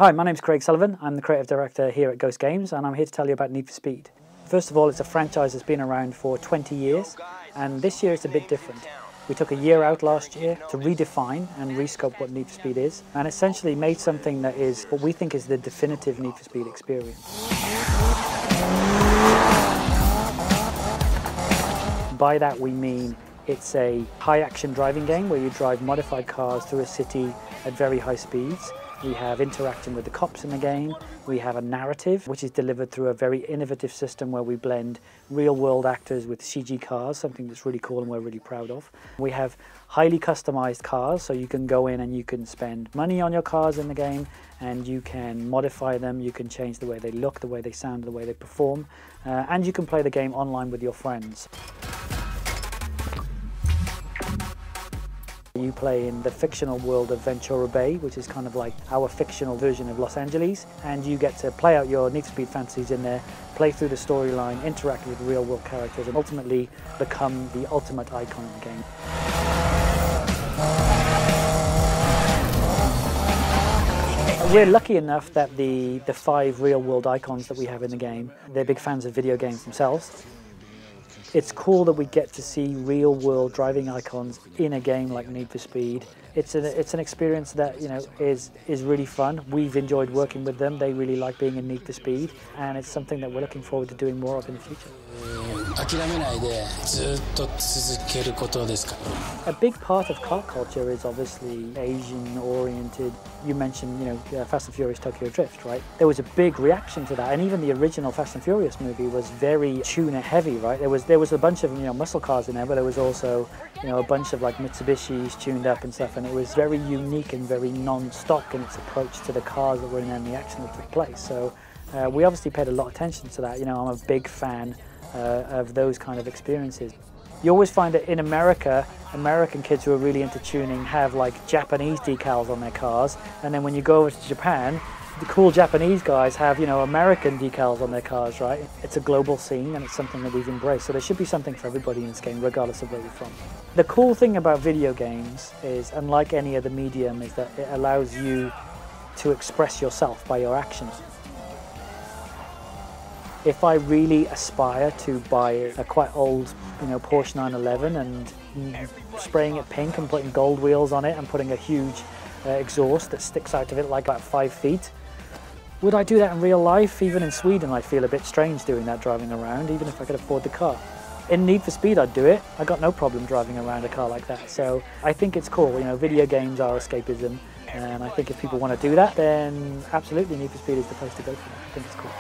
Hi, my name's Craig Sullivan. I'm the creative director here at Ghost Games, and I'm here to tell you about Need for Speed. First of all, it's a franchise that's been around for 20 years, and this year it's a bit different. We took a year out last year to redefine and rescope what Need for Speed is, and essentially made something that is what we think is the definitive Need for Speed experience. By that we mean it's a high-action driving game where you drive modified cars through a city at very high speeds. We have interaction with the cops in the game. We have a narrative, which is delivered through a very innovative system where we blend real-world actors with CG cars, something that's really cool and we're really proud of. We have highly customized cars, so you can go in and you can spend money on your cars in the game, and you can modify them, you can change the way they look, the way they sound, the way they perform, and you can play the game online with your friends. You play in the fictional world of Ventura Bay, which is kind of like our fictional version of Los Angeles, and you get to play out your Need for Speed fantasies in there, play through the storyline, interact with real world characters, and ultimately become the ultimate icon in the game. We're lucky enough that the 5 real world icons that we have in the game, they're big fans of video games themselves. It's cool that we get to see real-world driving icons in a game like Need for Speed. It's an experience that, you know, is really fun. We've enjoyed working with them. They really like being in Need for Speed, and it's something that we're looking forward to doing more of in the future. A big part of car culture is obviously Asian-oriented. You mentioned, you know, Fast and Furious Tokyo Drift, right? There was a big reaction to that, and even the original Fast and Furious movie was very tuner-heavy, right? There was a bunch of, you know, muscle cars in there, but there was also, you know, a bunch of like Mitsubishis tuned up and stuff, and it was very unique and very non-stock in its approach to the cars that were in there and the action that took place. So we obviously paid a lot of attention to that. You know, I'm a big fan of those kind of experiences. You always find that in America, American kids who are really into tuning have like Japanese decals on their cars, and then when you go over to Japan, the cool Japanese guys have, you know, American decals on their cars, right? It's a global scene, and it's something that we've embraced, so there should be something for everybody in this game, regardless of where you're from. The cool thing about video games is, unlike any other medium, is that it allows you to express yourself by your actions. If I really aspire to buy a quite old, you know, Porsche 911 and spraying it pink and putting gold wheels on it and putting a huge exhaust that sticks out of it like about 5 feet, would I do that in real life? Even in Sweden, I feel a bit strange doing that driving around, even if I could afford the car. In Need for Speed, I'd do it. I got no problem driving around a car like that. So I think it's cool. You know, video games are escapism, and I think if people want to do that, then absolutely Need for Speed is the place to go for that. I think it's cool.